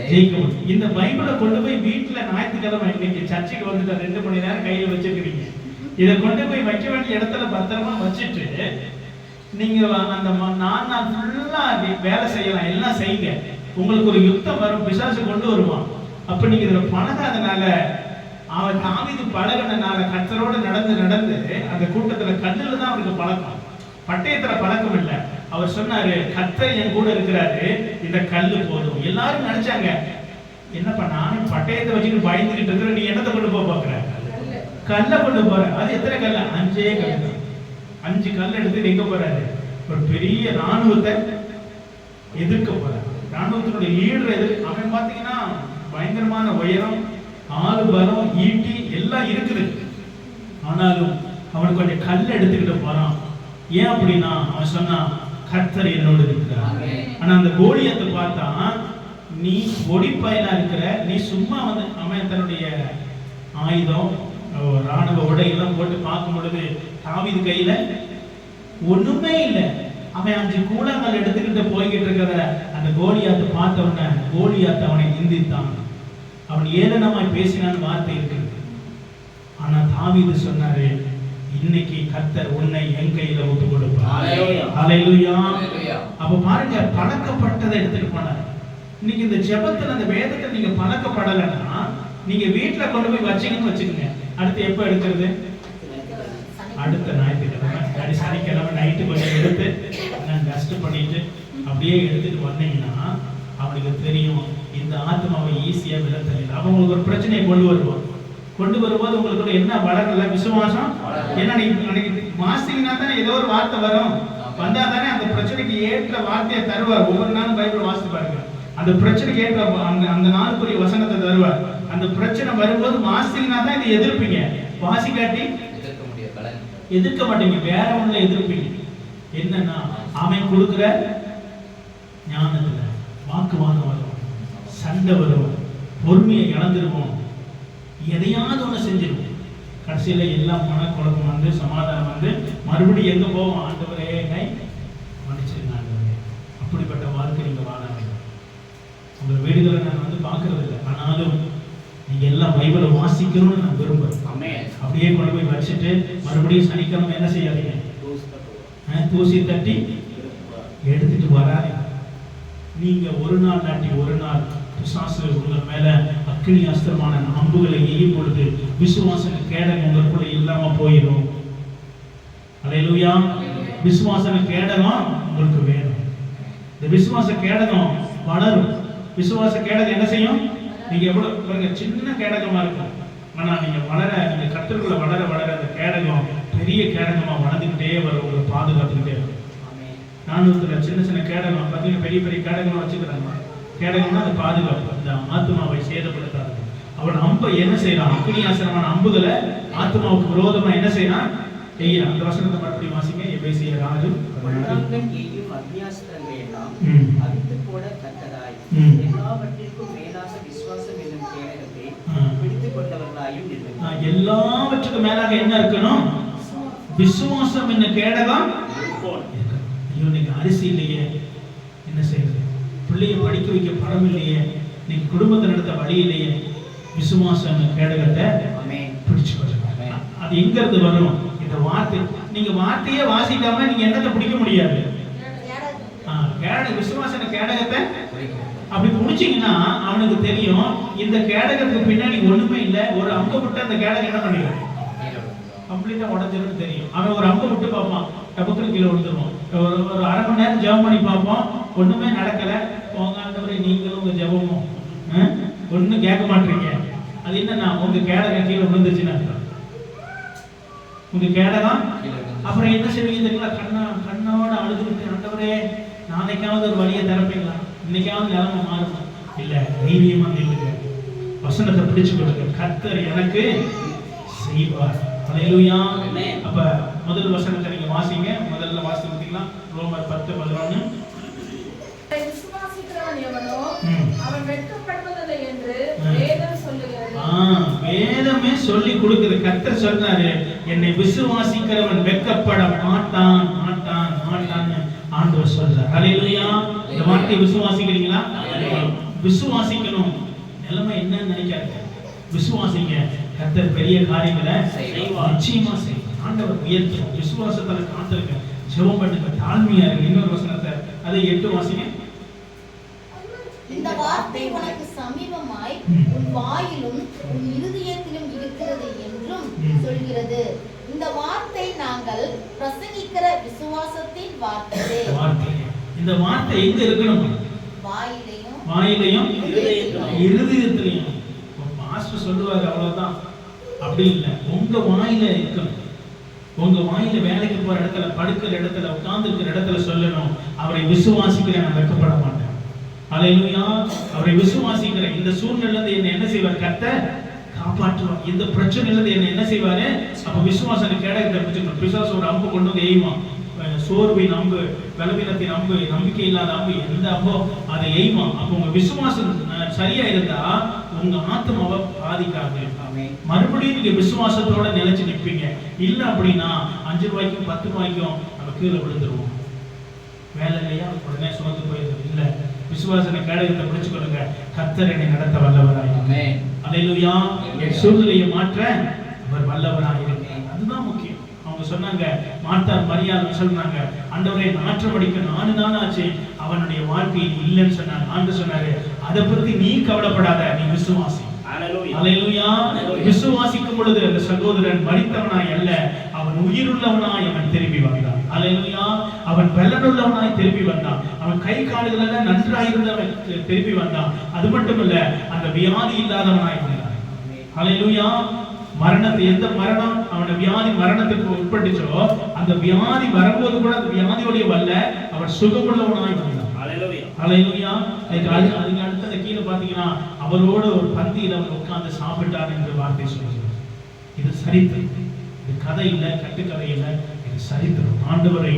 ஜெயிக்க முடியும். இந்த பைபிளை கொண்டு போய் வீட்டுல ஞாயிற்றுக்கிழமை இன்னைக்கு சர்ச்சுக்கு வந்துட்டு 2 மணி நேரம் கையில வச்சிருக்கீங்க, இதை கொண்டு போய் வைக்க வேண்டிய இடத்துல பத்திரமா வச்சுட்டு நீங்க அந்த 4 நாள் ஃபுல்லா வேலை செய்யலாம், எல்லாம் செய்யுங்க. உங்களுக்கு ஒரு யுத்தம் வரும், பிசாசு கொண்டு வருவான். அப்ப நீங்க இதுல பழகாதனால அவன் தாவீது பழகினால கர்த்தரோட நடந்து நடந்து அந்த கூட்டத்துல கல்லுல தான் அவருக்கு பழக்கம், பட்டயத்துல பழக்கம் இல்லை. அவர் சொன்னாரு, கர்த்தர் என் கூட இருக்கிறாரு, இந்த கல்லு போதும். எல்லாரும் நினைச்சாங்க, என்னப்பா நானும் பட்டயத்தை வச்சுட்டு பயந்துகிட்டு இருக்கிற, நீ என்னத்தை கொண்டு போக பாக்குற? கல்லை கொண்டு போற. அது எத்தனை கல்ல? 5 கல்லு. 5 கல் எடுத்து எங்க போறாரு? ஒரு பெரிய ராணுவத்தை எதிர்க்க போறாரு. ராணுவத்தினுடைய லீடர் எதிர்க்க. அவன் பாத்தீங்கன்னா பயங்கரமான உயரம், ஆளு பலம், ஈட்டி எல்லாம் இருக்குது. ஆனாலும் அவனுக்கு கொஞ்சம் கல் எடுத்துக்கிட்டு போறான். ஏன் அப்படின்னா அவன் சொன்னான், கர்த்தர் என்னோடு இருக்கிறார். ஆனா அந்த கோலியாத்தை பார்த்தா, நீ ஒடிப்பயனா இருக்கிற, நீ சும்மா வந்து அவன் தன்னுடைய ஆயுதம் ராணுவ உடையெல்லாம் போட்டு பார்க்கும் பொழுது தாவீது கையில ஒண்ணுமே இல்லை. அவன் 5 கூழாங்கல் எடுத்துக்கிட்டு போய்கிட்டு இருக்கிற அந்த கோலியாத்தை பார்த்தவன, கோலியாத்தை அவனை நிந்தித்தான், அவன் ஏளனமாய் பேசினான்னு வார்த்தை இருக்கு. ஆனா தாவீது சொன்னாரு, இன்னைக்கு கர்த்தர் உன்னை என் கையில ஒப்பு கொடுப்பார். ஹல்லேலூயா. அப்ப பாருங்க, பழக்கப்பட்டதை எடுத்துட்டு போனார். இன்னைக்கு இந்த ஜெபத்துல அந்த வேதத்தை நீங்க பழக்கப்படலைன்னா, நீங்க வீட்டுல கொண்டு போய் வச்சீங்கன்னு வச்சுக்கோங்க, அடுத்து எப்ப எடுக்கிறது? அடுத்த ஞாயிற்றுக்கிழமை அடி சனிக்கிழமை நைட்டு கொஞ்சம் எடுத்து டஸ்ட் பண்ணிட்டு அப்படியே எடுத்துட்டு வந்தீங்கன்னா அவனுக்கு தெரியும் இந்த ஆத்மாவை ஈஸியா விலத்தல. அவங்களுக்கு ஒரு பிரச்சனையை கொண்டு வரும்போது உங்களுக்கு என்ன வளரல? விசுவாசம். ஏன்னா நீங்க வாசிங்கன்னா தானே ஏதோ ஒரு வார்த்தை வரும், வந்தா தானே அந்த பிரச்சனைக்கு ஏற்ற வார்த்தையை தருவார். ஒவ்வொரு நாளும் பைபிள் வாசித்து பாருங்க, அந்த பிரச்சனைக்கு ஏற்ற அந்த நாளுக்குரிய வசனத்தை தருவார். அந்த பிரச்சனை வரும்போது வாசிங்கன்னா தான் இதை எதிர்ப்பீங்க, வாசிக்காட்டி எதிர்க்க மாட்டீங்க, வேற ஒண்ணுல எதிர்ப்பீங்க. என்னன்னா அவன் கொடுக்கிற ஞானத்துல வாக்குவாதம் வரும், சண்டை வரும், பொறுமையை இழந்துருவோம், எதையாவது ஒண்ணு செஞ்சிருவோம். கடைசியில எல்லாம் மனக்குழப்பம் வந்து சமாதானம் வந்து மறுபடியும் எங்க போவோம்? ஆண்டவரே மன்னிச்சிருங்க ஆண்டவரே. அப்படிப்பட்ட வாழ்க்கை நீங்க வாழாங்க. உங்க வீடுகளை நான் வந்து பாக்குறது இல்லை, ஆனாலும் நீங்க எல்லாம் பைபிளை வாசிக்கணும்னு நான் விரும்புறேன். அப்படியே கொண்டு போய் வச்சுட்டு மறுபடியும் சனிக்கிழமை என்ன செய்யாதீங்க? தூசி தட்டி எடுத்துட்டு வராதீங்க. நீங்க ஒரு நாள் தாண்டி ஒரு நாள் பிசாசு உங்க மேல அக்கினி அஸ்திரமான அம்புகளை எய்யும் பொழுது விசுவாச கேடகம் உங்களுக்குள்ள இல்லாம போயிடும். அல்லேலூயா. விசுவாச கேடகம் உங்களுக்கு வேணும். இந்த விசுவாச கேடகம் வளரும். விசுவாச கேடகம் என்ன செய்யும்? நீங்க எவ்வளவு பாருங்க, சின்ன கேடகமா இருக்கும், ஆனா நீங்க வளர, நீங்க கர்த்தருக்குள்ள வளர வளர அந்த கேடகம் பெரிய கேடகமா வளர்ந்துக்கிட்டே வரும், உங்களை பாதுகாத்துக்கிட்டே வரும். நானூத்துல சின்ன சின்ன கேடகம் பார்த்தீங்கன்னா பெரிய பெரிய கேடகம் வச்சுக்கிறாங்க. கேடகம்னா அது பாதுகாப்பு, அந்த ஆத்மாவை சேதப்படுத்தாது. அவன் அம்பை என்ன செய்யறான்? அக்னியாசனமான அம்புகளை ஆத்மாவுக்கு விரோதமா என்ன செய்யறான்? செய்யறான். அந்த வசனத்தை மறுபடியும் வாசிங்க. எபேசியர் 6 அக்னியாஸ்திரங்களை எல்லாம் அழித்து போட தக்கதாய் எல்லாவற்றிற்கும் மேலாக விசுவாசம் என்னும் கேடகத்தை பிடித்துக் கொண்டவர்களாயும் இருங்கள். எல்லாவற்றுக்கும் மேலாக என்ன இருக்கணும்? விசுவாசம் என்ன கேடகம். ஐயோ, நீங்க அரிசி இல்லையே, என்ன செய்யறது? பிள்ளைய படிக்க வைக்க பணம் இல்லையே, நீங்க குடும்பத்தை நடத்த வழி இல்லையே, விசுவாசம் கேடகத்தை பிடிச்சு கொள்ளுங்க. அது எங்க இருந்து வரும்? இந்த வார்த்தை. நீங்க வார்த்தையே வாசிக்காம நீங்க என்னத்தை பிடிக்க முடியாது. விசுவாச கேடகத்தை அப்படி முடிச்சீங்கன்னா அவனுக்கு தெரியும் இந்த கேடகத்துக்கு பின்னாடி ஒண்ணுமே இல்ல. ஒரு அம்பு விட்டு அந்த கேடகம் என்ன பண்ணிடும்? கம்ப்ளீட்டா உடஞ்சிருன்னு தெரியும். அவன் ஒரு அம்பு விட்டு பார்ப்பான், டபுக்குன்னு கீழே விழுந்துருவான். ஒரு அரை மணி நேரம் ஜெபம் பண்ணி பார்ப்போம், ஒண்ணுமே நடக்கல. போங்காண்டவரை நீங்களும் உங்க ஜெபமும் ஒண்ணும் கேட்க மாட்டீங்க. அது என்னன்னா உங்க கேடகம் கீழே விழுந்துச்சுன்னு உங்க கேடகம். அப்புறம் என்ன செய்வீங்க தெரியுங்களா? கண்ணோட அழுதுகிட்டு, ஆண்டவரே நாளைக்காவது ஒரு வழியை திறப்பீங்களா? இன்னைக்காவது நிலைமை மாறுமா? இல்ல, தைரியமா நில்லுங்க, வசனத்தை பிடிச்சு கொடுங்க, கர்த்தர் எனக்கு செய்வார். அல்லேலூயா. அப்ப முதல் வசனத்தை நீங்க வாசிங்க. முதல்ல வாசி பார்த்தீங்களா? ரோமர் 10:11. விசுவாசிக்கிறவன் எவனோ அவன் வெட்கப்படுவதில்லை என்று வேதம் சொல்லுகிறது. வேதமே சொல்லி கொடுக்குது. கர்த்தர் சொல்றாரு, என்னை விசுவாசிக்கிறவன் வெட்கப்பட மாட்டான் மாட்டான் மாட்டான்னு ஆண்டவர் சொல்றார். ஹல்லேலூயா. இந்த வார்த்தையை விசுவாசிக்கிறீங்களா? விசுவாசிக்கணும். நிலைமை என்னன்னு நினைக்காதீங்க, விசுவாசிங்க. கர்த்தர் பெரிய காரியங்களை நிச்சயமா செய்வார். ஆண்டவர் உயர்த்தும். விசுவாசத்துல காத்திருக்க, ஜெபம் பண்ணுங்க, தாழ்மையா இருக்கு. இன்னொரு வசனத்தை அதை 8 வாசிங்க. இந்த வார்த்தை உனக்கு சமீபமாய் உன் வாயிலும் உன் இருதயத்திலும் இருக்கிறது என்றும் சொல்கிறது. இந்த வார்த்தை நாங்கள் பிரசங்கிக்கிற விசுவாசத்தின் வார்த்தை. இந்த வார்த்தை எங்க இருக்கணும்? வாயிலையும் இருதயத்திலையும். பாஸ்டர் சொல்லுவாரு அவ்வளவுதான், அப்படி இல்லை. உங்க வாயில இருக்கணும். உங்க வாயில வேலைக்கு போற இடத்துல, படுக்கிற இடத்துல, உட்கார்ந்து இருக்கிற இடத்துல சொல்லணும், அவரை விசுவாசிக்கிற நான் வெட்கப்பட மாட்டேன். அல்லேலூயா. அவரை விசுவாசிக்கிற இந்த சூழ்நிலையில இருந்து என்ன என்ன செய்வார்? கர்த்தர் காப்பாற்றுவார். இந்த பிரச்சனையில இருந்து என்ன செய்வாரு? அப்ப விசுவாசத்தை கேடகத்தை பிடிச்சுக்கணும். பிசாசு ஒரு அம்பு கொண்டு வந்து எய்வான். சோர்வின் அம்பு, பலவீனத்தின் அம்பு, நம்பிக்கை இல்லாத அம்பு, எந்த அம்போ அதை எய்வான். அப்ப உங்க விசுவாசம் சரியா இருந்தா உங்க ஆத்மாவை பாதிக்காது. மறுபடியும் நீங்க விசுவாசத்தோட நிலைச்சு நிற்பீங்க. இல்ல அப்படின்னா 5 ரூபாய்க்கும் 10 ரூபாய்க்கும் நம்ம கீழே விழுந்துருவோம். வேலை இல்லையா உடனே சுமந்து போயிடுது. இல்ல, விசுவாசனை கேடகத்தை பிடிச்சுக்கொள்ளுங்க. கர்த்தர் என்னை நடத்த வல்லவராய். அல்லேலூயா. என் சூழ்நிலையை மாற்ற அவர் வல்லவராய் இருக்கிறார். அதுதான் முக்கியம். அவங்க சொன்னாங்க, மார்த்தாள் மரியாதை சொன்னாங்க, ஆண்டவரே நாற்றம் அடிக்க 4 நாள் ஆச்சு, அவனுடைய வாழ்க்கையில் இல்லைன்னு சொன்னாங்க. ஆண்டு சொன்னாரு, அதை பத்தி நீ கவலைப்படாத, நீ விசுவாசி. அல்லேலூயா. விசுவாசிக்கும் பொழுது அந்த சகோதரன் மரித்தவனாய் அல்ல, அவன் உயிருள்ளவனாய் அவன் திரும்பி வந்தான். அல்லேலூயா. அவன் பலனுள்ளவனாய் திரும்பி வந்தான். அவன் கை கால்கள் எல்லாம் நன்றாய் இருந்தவன் திரும்பி வந்தான். அது மட்டுமல்ல, அந்த வியாதி இல்லாதவனாய் வந்தான். அல்லேலூயா. மரணத்தை, எந்த மரணம் அவனுடைய வியாதி மரணத்துக்கு உட்பட்டுச்சோ, அந்த வியாதி வரும்போது கூட அந்த வியாதியோடைய வல்ல அவன் சுகமுள்ளவனாய் வந்தான். அல்லேலூயா. அதுக்கு அடுத்த கீழே பாத்தீங்கன்னா, அவரோடு ஒரு பந்தியில் அவர் உட்கார்ந்து சாப்பிட்டார் என்று வார்த்தை சொல்லுகிறது. இது சரித்திரம். இது கதை இல்லை, கட்டுக்கதை இல்லை, இது சரித்திரம். ஆண்டவரை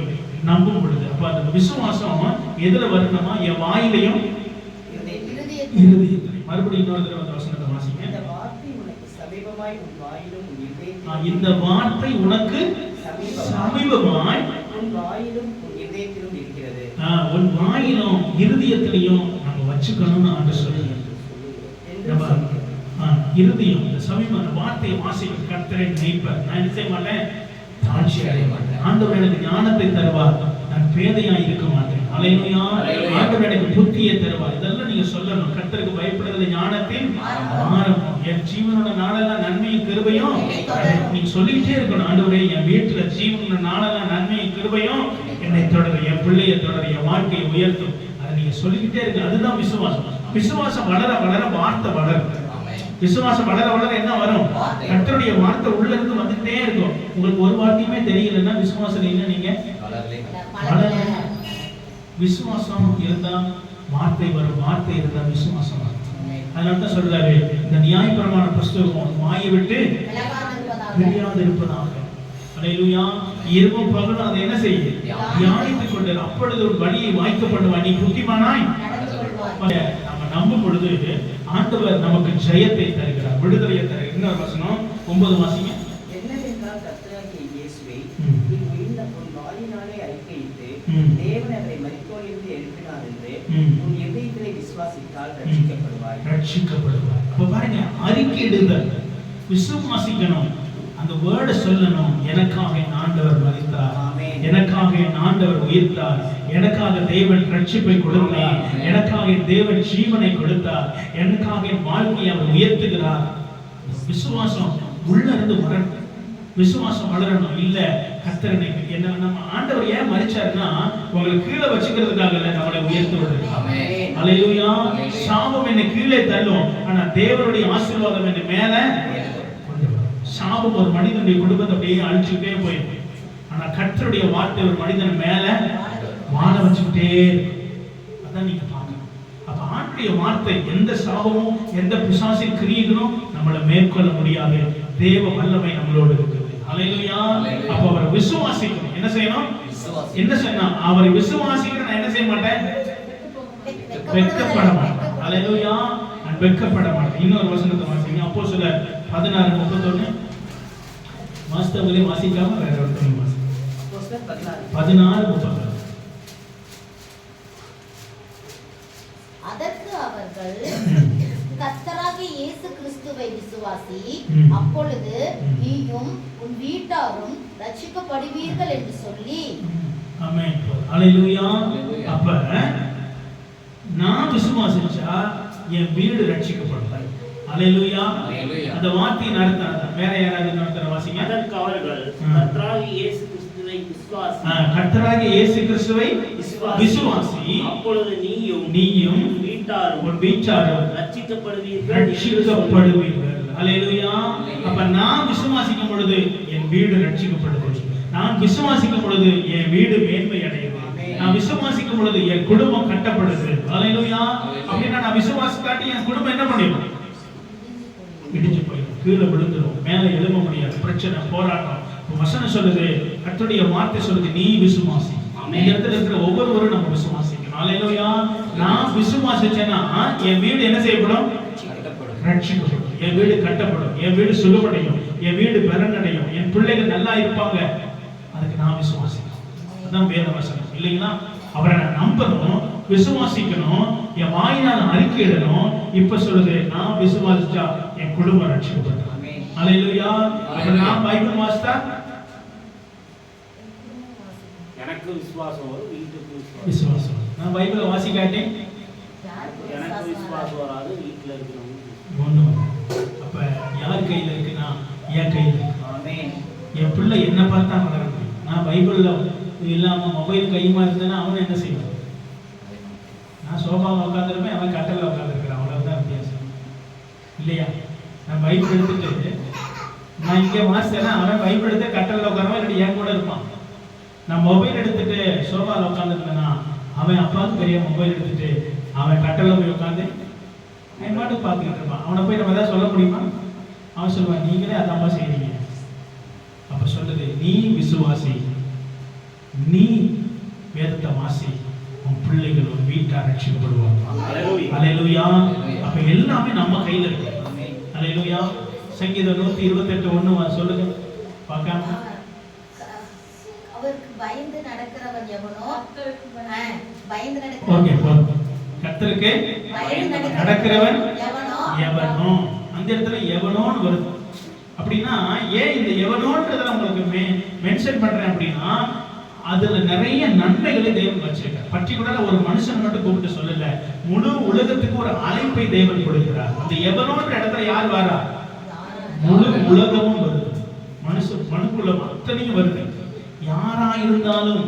நம்பும் பொழுது அப்ப அந்த விசுவாசம் எதுல வரணுமா? என் வாயிலையும் இருதயத்திலையும். மறுபடியும் இன்னொரு தடவை அந்த வசனத்தை வாசிங்க. இந்த வார்த்தை உனக்கு சமீபமாய் உன் வாயிலும் உன் இருக்கிறது. உன் வாயிலும் இருதயத்திலையும் நம்ம வச்சுக்கணும்னு ஆண்டவர் சொல்றாரு. இருதயம், இந்த சமீபமான வார்த்தையை வாசிக்க கர்த்தரை நினைப்பார். நான் என்ன செய்ய மாட்டேன்? தாழ்ச்சி அடைய மாட்டேன். ஆண்டவர் எனக்கு ஞானத்தை தருவார், நான் பேதையா இருக்க மாட்டேன். அல்லேலூயா. ஆண்டவர் எனக்கு புத்தியை தருவார். இதெல்லாம் நீங்க சொல்லணும். கர்த்தருக்கு பயப்படுறது ஞானத்தின் ஆரம்பம். என் ஜீவனோட நாளெல்லாம் நன்மையும் கிருபையும் நீங்க சொல்லிக்கிட்டே இருக்கணும். ஆண்டவரே, என் வீட்டுல ஜீவனோட நாளெல்லாம் நன்மையும் கிருபையும் என்னை தொடர, என் பிள்ளையை தொடர, என் வாழ்க்கையை உயர்த்தும். அதை நீங்க சொல்லிக்கிட்டே இருக்கு. அதுதான் விசுவாசம். விசுவாசம் வளர வளர வார்த்தை வளரும். விசுவாசம் வளர வளர என்ன வரும்? கர்த்தருடைய வார்த்தை உள்ள இருந்து வந்துட்டே இருக்கும். உங்களுக்கு ஒரு வார்த்தையுமே தெரியலன்னா விசுவாசம் இல்லை, நீங்க வளரல. விசுவாசம் இருந்தா வார்த்தை வரும், வார்த்தை இருந்தா விசுவாசம் வரும். அதனால தான் சொல்றாரு, இந்த நியாயப்பிரமாண புஸ்தகம் வாயை விட்டு வெளியாது இருப்பதாக. அல்லேலூயா. இரவும் பகலும் அதை என்ன செய்ய? தியானித்துக் கொண்டு, அப்பொழுது ஒரு வழியை வாய்க்கப்படுவாய், நீ புத்திமானாய். நம்ம நம்பும் பொழுது ஆண்டவர் நமக்கு ஜெயத்தை தருகிறார், விடுதலையை தருகிறார். இன்னொரு வசனம் 9 வாசிங்க. என்னவென்றால் கர்த்தராகிய இயேசுவை நீ உன் வாயினாலே அறிக்கையிட்டு தேவன் அவரை மரித்தோரிலிருந்து எழுப்பினார் என்று உன் இதயத்திலே விசுவாசித்தால் ரட்சிக்கப்படுவாய். அப்ப பாருங்க, அறிக்கையிடுதல், விசுவாசிக்கணும், அந்த வேர்டை சொல்லணும். எனக்காக ஆண்டவர் மரித்தார், எனக்காக ஆண்டவர் உயிர்த்தார், எனக்காக தேவன் ரட்சிப்பை கொடுத்தார், எனக்காக தேவன் ஜீவனை கொடுத்தார், எனக்காக என் வாழ்க்கையை அவர் உயர்த்துகிறார். விசுவாசம் உள்ள இருந்து வரணும். விசுவாசம் வளரணும். இல்ல, கர்த்தர் என்ன நம்ம ஆண்டவர் ஏன் மரிச்சாருன்னா உங்களை கீழே வச்சுக்கிறதுக்காக இல்ல, நம்மளை உயர்த்துவது. அல்லேலூயா. சாபம் என்னை கீழே தள்ளும், ஆனா தேவனுடைய ஆசீர்வாதம் என்னை மேல கொண்டு வரும். சாபம் ஒரு மனிதனுடைய குடும்பத்தை அப்படியே அழிச்சுக்கிட்டே போயிடும். ஆனா கர்த்தருடைய வார்த்தை ஒரு மனிதன் மேல வாழ வச்சுக்கிட்டே இருக்கும். அதான் நீங்க பார்க்கணும். அப்ப ஆண்டுடைய வார்த்தை எந்த சாபமும் எந்த பிசாசின் கிரியைகளும் நம்மளை மேற்கொள்ள முடியாது. தேவ வல்லமை நம்மளோடு இருக்குது. அல்லேலூயா. அப்ப அவரை விசுவாசிக்கணும். என்ன செய்யணும்? என்ன சொன்னா? அவரை விசுவாசிக்கிற நான் என்ன செய்ய மாட்டேன்? வெட்கப்பட மாட்டேன். அல்லேலூயா. நான் வெட்கப்பட மாட்டேன். இன்னொரு வசனத்தை வாசிங்க. அப்போஸ்தலர் 16:31. வாஸ்தவங்களே வாசிக்காம வேற ஒருத்தர் வாசிங்க. அப்போஸ்தலர் 16:32. அதற்கு அவர்கள், கர்த்தராகிய இயேசு கிறிஸ்துவை விசுவாசி, அப்பொழுது நீயும் உன் வீட்டாரும் ரட்சிக்கப்படுவீர்கள் என்று சொல்லி. ஆமென். அல்லேலூயா. அப்ப நான் விசுவாசிச்சா என் வீடு ரட்சிக்கப்படும். அல்லேலூயா. அந்த வார்த்தையின் அர்த்தம் அதான். வேற யாராவது இன்னொருத்தர வாசிங்க. அதற்கு அவர்கள் கர்த்தராகிய இயேசு கிறிஸ்துவை விசுவாசி. கர்த்தராகிய இயேசு கிறிஸ்துவை விசுவாசி. அப்பொழுது நீயும் உன் வீட்டாரும் ரட்சிக்கப்படுவீர்கள். அல்லேலூயா. அப்ப நான் விசுவாசிக்கும் பொழுது என் வீடு ரட்சிக்கப்படுது. நான் விசுவாசிக்கும் பொழுது என் வீடு மேன்மை அடையுது. நான் விசுவாசிக்கும் பொழுது என் குடும்பம் கட்டப்படுது. அல்லேலூயா. அப்படின்னா நான் விசுவாசிக்காட்டி என் குடும்பம் என்ன பண்ணிடும்? இடிஞ்சு போயிடும், கீழே விழுந்துடும், மேல எழும்ப முடியாது, பிரச்சனை, போராட்டம். வசனம் சொல்லுது, கர்த்தருடைய வார்த்தை சொல்லுது, நீ விசுவாசி. இந்த இடத்துல இருக்கிற ஒவ்வொருவரும் நம்ம விசுவாசிக்கணும். அல்லேலூயா. நான் விசுவாசிச்சேன்னா என் வீடு என்ன செய்யப்படும்? ரட்சிக்கப்படும். என் வீடு கட்டப்படும், என் வீடு சுகமடையும், என் வீடு பலனடையும், என் பிள்ளைகள் நல்லா இருப்பாங்க. அதுக்கு நான் விசுவாசிக்கணும். அதுதான் வேத வசனம் இல்லைங்களா? அவரை நான் நம்பணும், விசுவாசிக்கணும், என் வாயினால அறிக்கையிடணும். இப்ப சொல்லுது, நான் விசுவாசிச்சா என் குடும்பம் ரட்சிக்கப்படும். அல்லேலூயா. நான் பைபிள் வாசித்தா எனக்கு விசுவாசம் வரும், வீட்டுக்கு விசுவாசம். நான் பைபிளை வாசிக்காட்டேன் எனக்கு விசுவாசம் வராது, வீட்டுல இருக்கிறவங்க ஒண்ணும். அப்ப யார் கையில இருக்குன்னா என் கையில இருக்கு. என் பிள்ளை என்ன பார்த்தா வளர முடியும். நான் பைபிள்ல இல்லாம மொபைல் கையுமா இருந்தேன்னா அவன் என்ன செய்வான்? நான் சோபாவில் உட்காந்துருப்பேன், அவன் கட்டல உட்காந்துருக்கிறான். அவ்வளவுதான் வித்தியாசம் இல்லையா? நான் பைபிள் எடுத்துட்டு நான் இங்கே வாசித்தேன்னா அவன் பைபிள் எடுத்து கட்டல உட்காருவான், இல்லாட்டி என் கூட இருப்பான். நான் மொபைல் எடுத்துட்டு சோபாவில் உட்காந்துருந்தேன்னா அவன் அப்பாவுக்கு பெரிய மொபைல் எடுத்துட்டு அவன் கட்டல போய் உட்காந்து என் மாட்டு பார்த்துக்கிட்டு இருப்பான். அவனை போய் நம்ம ஏதாவது சொல்ல முடியுமா? அவன் சொல்லுவான், நீங்களே அதான்ப்பா செய்றீங்க. அப்ப சொல்லுது, நீ விசுவாசி, நீ வேதத்தை வாசி, உன் பிள்ளைகள் ஒரு வீட்டார் ரட்சிக்கப்படுவாங்க. அல்லேலூயா. அப்ப எல்லாமே நம்ம கையில இருக்கு. அல்லேலூயா. சங்கீதம் 128:1 சொல்லுங்க பார்க்காம. அவருக்கு பயந்து நடக்கிறவன் எவனோ, பயந்து ஓகே போதும். கர்த்தருக்கு நடக்கிறவன் எவனோ, அந்த இடத்துல எவனோன்னு வருது. அப்படின்னா ஏன் இந்த எவனோன்றத உங்களுக்கு மென்ஷன் பண்றேன் அப்படின்னா, அதுல நிறைய நன்மைகளை தேவன் வச்சிருக்கார். பர்டிகுலரா ஒரு மனுஷன் மட்டும் கூப்பிட்டு சொல்லல, முழு உலகத்துக்கு ஒரு அழைப்பை தேவன் கொடுக்கிறார். அந்த எவனோன்ற இடத்துல யார் வாரா? முழு உலகமும் வருது. மனுக்குள்ள அத்தனையும் வருது, யாரா இருந்தாலும்.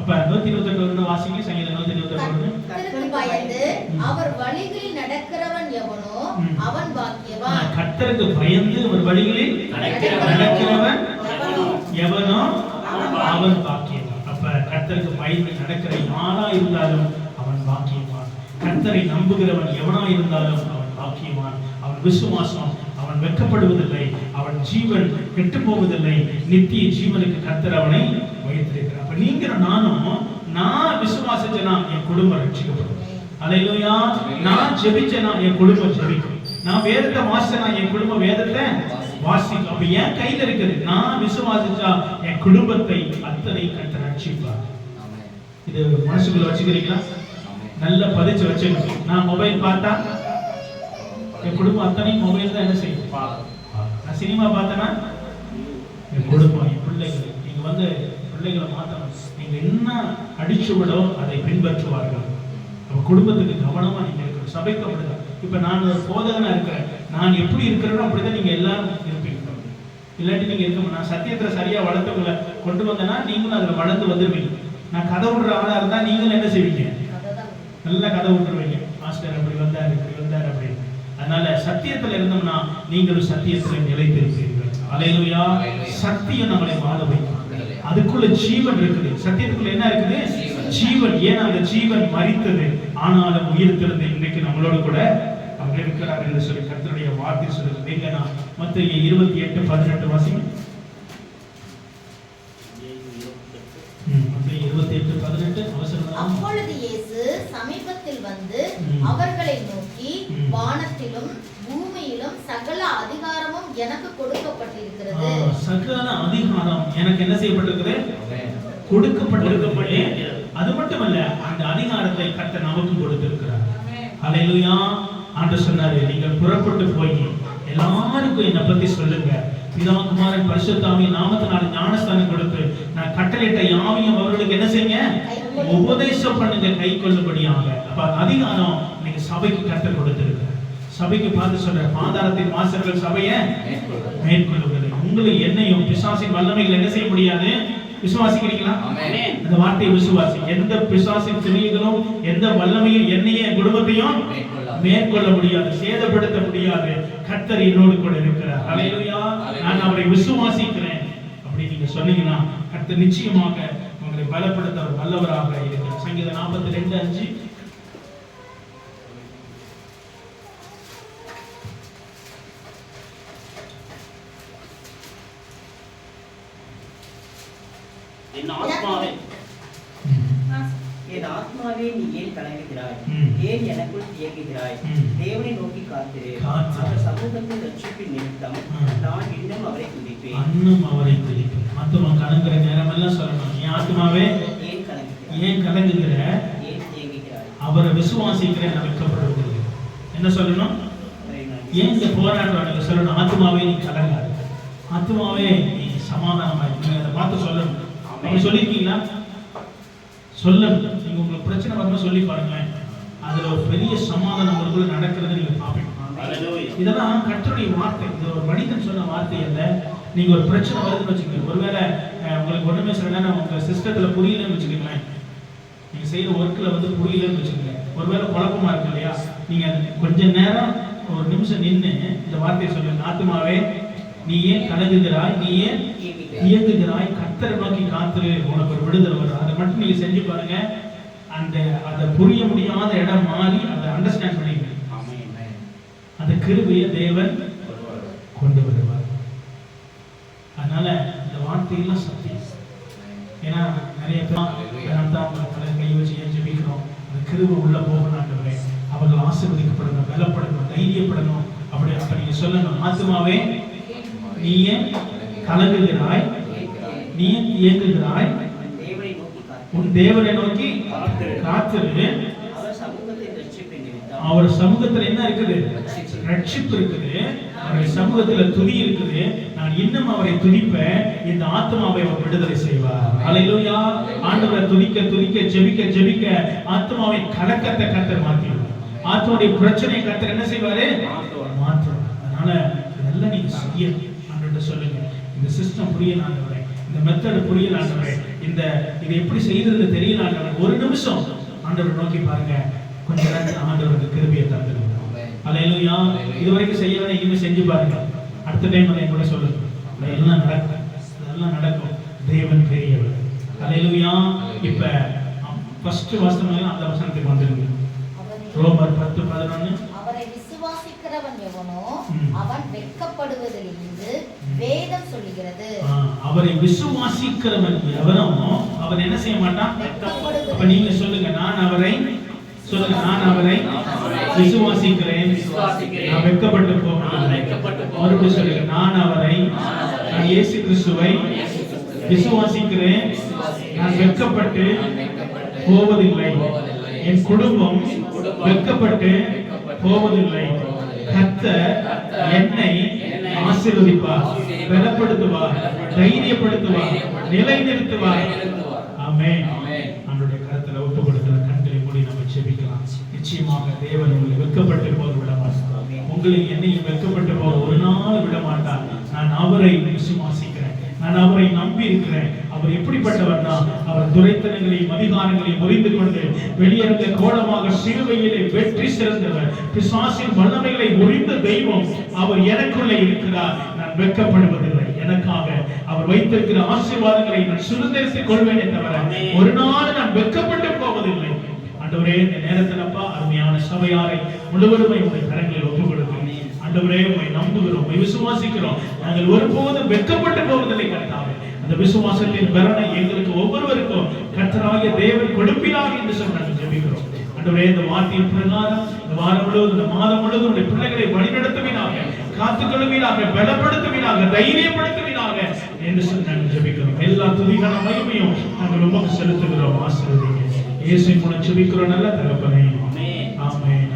அப்ப 128 வாசிங்க. சங்கீதம் 128. கர்த்தருக்கு பயந்து அவர் வழிகளில் நடக்கிறவன் எவனோ அவன் பாக்கியவான். கர்த்தருக்கு பயந்து அவர் வழிகளில் நடக்கிறவன் எவனோ அவன் பாக்கியவான். அப்ப கர்த்தருக்கு பயந்து நடக்கிற யாரா இருந்தாலும் அவன் பாக்கியவான். கர்த்தரை நம்புகிறவன் எவனா இருந்தாலும் அவன் பாக்கியவான். அவன் விசுவாசம், அவன் வெட்கப்படுவதில்லை, அவன் ஜீவன் கெட்டு போவதில்லை, நித்திய ஜீவனுக்கு கர்த்தர் அவனை வைத்திருக்கிறார். அப்ப நீங்க நானும், நான் விசுவாசிச்சேனா என் குடும்பம் ரட்சிக்கப்படும். அல்லேலூயா. நான் ஜெபிச்சேனா என் குடும்பம் ஜெபிக்கும். நான் வேதத்தை வாசிச்சேனா என் குடும்பம் வேதத்தை வாசிக்கும். அப்ப என் கையில இருக்குது. நான் விசுவாசிச்சா என் குடும்பத்தை அத்தனை கர்த்தர் ரட்சிப்பார். இது மனசுக்குள்ள வச்சுக்கிறீங்களா? நல்ல பதிச்சு வச்சுக்கணும். நான் மொபைல் பார்த்தா என் குடும்பம் அத்தனை மொபைல் தான் என்ன செய்யும்? நான் சினிமா பார்த்தேன்னா என் குடும்பம், என் பிள்ளைகள். நீங்க வந்து பிள்ளைகளை மாற்றணும். நீங்க என்ன அடிச்சு விடோ அதை பின்பற்றுவார்கள். நம்ம குடும்பத்துக்கு கவனமா நீங்க இருக்கணும். சபைக்கு அப்படிதான். இப்ப நான் ஒரு போதகனா இருக்கிறேன், நான் எப்படி இருக்கிறேனோ அப்படிதான் நீங்க எல்லாரும் இருப்பீங்க. இல்லாட்டி நீங்க இருக்க, நான் சத்தியத்துல சரியா வளர்த்தவங்களை கொண்டு வந்தேன்னா நீங்களும் அதுல வளர்ந்து வந்துருவீங்க. நான் கதை விடுற ஆளா இருந்தா நீங்களும் என்ன செய்வீங்க? நல்லா கதை விட்டுருவீங்க. மாஸ்டர் அப்படி வந்தார், இப்படி வந்தார் அப்படின்னு. அதனால சத்தியத்துல இருந்தோம்னா நீங்களும் சத்தியத்துல நிலைத்திருப்பீர்கள். அல்லேலூயா. சத்தியம் நம்மளை வாழ வைக்கும். அதுக்குள்ள ஜீவன் இருக்குது. சத்தியத்துக்குள்ள என்ன இருக்குது? ஜீவன். ஏன்னா அந்த ஜீவன் மரித்தது, ஆனாலும் உயிர் திறந்து இன்னைக்கு நம்மளோட கூட அவர் இருக்கிறார் என்று சொல்லி கர்த்தருடைய வார்த்தை சொல்லுது. நீங்க மத்தேயு 28:18 வாசிங்க. மத்தேயு 28:18 அவசரம். அப்பொழுது இயேசு சமீபத்தில் வந்து அவர்களை நோக்கி, வானத்திலும் பூமியிலும் சகல அதிகாரமும் எனக்கு கொடுக்கப்பட்டிருக்கிறது. சகல அதிகாரம் எனக்கு என்ன செய்யப்பட்டிருக்கிறது? கொடுக்கப்பட்டிருக்கிறது. அது மட்டுமல்ல, அந்த அதிகாரத்தை கர்த்தர் நமக்கு கொடுத்திருக்கிறார். அல்லேலூயா. ஆண்டவர் சொன்னாரு, நீங்கள் புறப்பட்டு போய் எல்லாருக்கும் என்னை பத்தி சொல்லுங்க. பிதா குமாரன் பரிசுத்த ஆவியின் நாமத்தினால ஞானஸ்தானம் கொடுத்து நான் கட்டளையிட்ட யாவையும் அவர்களுக்கு என்ன செய்யுங்க? உபதேசம் பண்ணுங்க கை கொள்ளும்படியாக. அப்ப அதிகாரம் நீங்க சபைக்கு கற்றுக் கொடுத்திருக்க. சபைக்கு பார்த்து சொல்ற ஆதாரத்தின் வாசகர்கள் சபையை மேற்கொள்ளுகிறது. உங்களை என்னையும் பிசாசின் வல்லமைகள் என்ன செய்ய முடியாது. விசுவாசிக்கிறீங்களா? அந்த வார்த்தையை விசுவாசி. எந்த பிசாசின் கிரியைகளும் எந்த வல்லமையும் என்னையே குடும்பத்தையும் மேற்கொள்ள முடியாது, சேதப்படுத்த முடியாது. கர்த்தர் என்னோடு கூட இருக்கிறார். ஹல்லேலூயா. நான் அவரை விசுவாசிக்கிறேன் அப்படி நீங்க சொன்னீங்கன்னா கர்த்தர் நிச்சயமாக உங்களை பலப்படுத்த வல்லவராக இருக்கிறார். சங்கீதம் 42:5. என் ஆத்மாவே நீ ஏன் கலங்குகிறாய்? ஏன் எனக்குள் தியங்குகிறாய்? தேவனை நோக்கி காத்திரு. அவர் சமூகத்தின் ரட்சிப்பின் நிமித்தம் நான் இன்னும் அவரை துதிப்பேன். ஆத்துமா கலங்குற நேரம் எல்லாம் சொல்லணும். என் ஆத்துமாவே ஏன் கலங்குகிறாய்? ஏன் கலங்குகிற? ஏன் தியங்குகிறாய்? அவரை விசுவாசிக்கிறேன் நடக்கப்படுகிறது. என்ன சொல்லணும்? ஏன் இந்த போராட்டம் சொல்லணும்? ஆத்துமாவே நீ கலங்காது, ஆத்துமாவே நீ சமாதானமாய். நீங்க அதை பார்த்து சொல்லணும். அப்படி சொல்லிருக்கீங்களா? சொல்லணும். நீங்க உங்களுக்கு பிரச்சனை வரும்போது சொல்லி பாருங்களேன். அதுல ஒரு பெரிய சமாதானம் உங்களுக்குள்ள நடக்கிறது நீங்க பாப்பீங்க. இதெல்லாம் கர்த்தருடைய வார்த்தை. இது ஒரு மனிதன் சொன்ன வார்த்தை அல்ல. நீங்க ஒரு பிரச்சனை வருதுன்னு வச்சுக்கோங்க. ஒருவேளை உங்களுக்கு ஒண்ணுமே சொல்லலைன்னா உங்க சிஸ்டத்துல புரியலன்னு வச்சுக்கோங்களேன். நீங்க செய்யற ஒர்க்ல புரியலன்னு வச்சுக்கோங்க. ஒருவேளை குழப்பமா இருக்கு இல்லையா? நீங்க கொஞ்ச நேரம் ஒரு நிமிஷம் நின்று இந்த வார்த்தையை சொல்லுங்க. ஆத்துமாவே நீ ஏன் கலங்குகிறாய்? நீ ஏன் இயங்குகிறாய்? கர்த்தரை நோக்கி காத்திரு, உனக்கு ஒரு விடுதலை வரும். அதை மட்டும் நீங்க செஞ்சு பாருங்க. அதை புரிய முடியாத இடம் மாறி அதை அண்டர்ஸ்டாண்ட் பண்ணிக்க. அந்த கிருபையை தேவன் கொண்டு வருவார். அதனால இந்த வார்த்தையெல்லாம் சத்தியம். ஏன்னா நிறைய பேர் கை வச்சு ஜெபிக்கிறோம். அந்த கிருபை உள்ள போகணும். ஆண்டவரே அவர்கள் ஆசீர்வதிக்கப்படணும், பலப்படணும், தைரியப்படணும். அப்ப நீங்க சொல்லணும். ஆத்துமாவே நீ ஏன் கலங்குகிறாய்? நீ ஏன் இயங்குகிறாய்? உன் தேவனை நோக்கி காத்திரு. அவர் சமூகத்துல என்ன இருக்குது? ரட்சிப்பு இருக்குது. அவருடைய சமூகத்துல துதி இருக்குது. நான் இன்னும் அவரை துதிப்பேன். இந்த ஆத்மாவை அவர் விடுதலை செய்வார். ஹல்லேலூயா. ஆண்டவரை துதிக்க துதிக்க ஜெபிக்க ஜெபிக்க ஆத்மாவின் கலக்கத்தை கர்த்தர் மாற்றிடுவார். ஆத்மாவுடைய பிரச்சனையை கர்த்தர் என்ன செய்வாரு? மாற்றுவார். அதனால இதெல்லாம் நீங்க செய்யணும். ஆண்டவர்கிட்ட சொல்லுங்க. இந்த சிஸ்டம் புரியல ஆண்டவரே, இந்த மெத்தட் புரியல ஆண்டவரே, இதை எப்படி செய்யறது தெரியல ஆண்டவரே. ஒரு நிமிஷம் ஆண்டவரை நோக்கி பாருங்க. கொஞ்ச நேரத்தில் ஆண்டவருக்கு கிருபையை தந்துடுங்க. ஹல்லேலூயா. இதுவரைக்கும் செய்யறதை இனிமே செஞ்சு பாருங்க. அடுத்த டைம் அதை கூட சொல்லுங்க. எல்லாம் நடக்கும், அதெல்லாம் நடக்கும். தேவன் பெரியவர். ஹல்லேலூயா. இப்ப ஃபர்ஸ்ட் வசனம் அந்த வசனத்துக்கு வந்துருங்க. ரோமர் 10:11. அவரை விசுவாசிக்கிறவன் எவனோ அவன் வெட்கப்படுவதிலிருந்து வேதம் சொல்லுகிறது. அவரை விசுவாசிக்கிறவன் எவனோ அவன் என்ன செய்ய மாட்டான்? அப்ப நீங்க சொல்லுங்க. நான் அவரை விசுவாசிக்கிறேன், நான் வெட்கப்பட்டு போகிறேன். மறுபடியும் சொல்லுங்க. நான் இயேசு கிறிஸ்துவை விசுவாசிக்கிறேன், நான் வெட்கப்பட்டு போவதில்லை. என் குடும்பம் வெட்கப்பட்டு போவதில்லை. கர்த்தர் என்னை ஆசீர்வதிப்பார், பலப்படுத்துவார், தைரியப்படுத்துவார், நிலைநிறுத்துவார். ஆமென். நம்முடைய கருத்துல ஒப்பு கொடுக்கிற கண்களை மூடி நம்ம ஜெபிக்கலாம். நிச்சயமாக தேவன் உங்களை வெட்கப்பட்டு போக விட மாட்டார். உங்களை என்னையும் வெட்கப்பட்டு போக ஒரு நாள் விட மாட்டார். நான் அவரை விசுவாசிக்கிறேன், நான் அவரை நம்பி இருக்கிறேன். அவர் எப்படிப்பட்டவர்னா, அவர் துரைத்தனங்களையும் அதிகாரங்களையும் முறிந்து கொண்டு வெளியேற கோலமாக சிலுவையிலே வெற்றி சிறந்தவர். பிசாசின் வல்லமைகளை முறிந்த தெய்வம் அவர் எனக்குள்ளே இருக்கிறார். நான் வெட்கப்படுவதில்லை. எனக்காக அவர் வைத்திருக்கிற ஆசீர்வாதங்களை நான் சுதந்திரித்துக் கொள்வேனே தவிர ஒரு நாள் நான் வெட்கப்பட்டு போவதில்லை. ஆண்டவரே, இந்த நேரத்தில் அப்பா அருமையான சபையாரை முழுவதுமை உங்களுடைய கரங்களில் ஒப்புக் கொடுக்கிறேன். ஆண்டவரே, உம்மை நம்புகிறோம், உம்மை விசுவாசிக்கிறோம். நாங்கள் ஒருபோதும் வெட்கப்பட்டு போவதில்லை. கர்த்தாவே, அந்த விசுவாசத்தின் பலனை எங்களுக்கு ஒவ்வொருவருக்கும் கர்த்தராகிய தேவன் கொடுப்பினார் என்று சொல்லி நாங்கள் ஜெபிக்கிறோம். ஆண்டவரே, இந்த வார்த்தையின் பிரகாரம் இந்த வாரம் முழுவதும், இந்த மாதம் முழுவதும் உடைய பிள்ளைகளை வழிநடத்துவீராக, காத்துக்கொள்வீராக, பலப்படுத்துவீராக, தைரியப்படுத்துவீராக என்று சொல்லி நாங்கள் ஜெபிக்கிறோம். எல்லா துதிகான மகிமையும் நாங்கள் உமக்கு செலுத்துகிறோம். ஆசீர்வதிங்க. இயேசுவின் மூலம் ஜெபிக்கிறோம் நல்ல தகப்பனே. ஆமென்.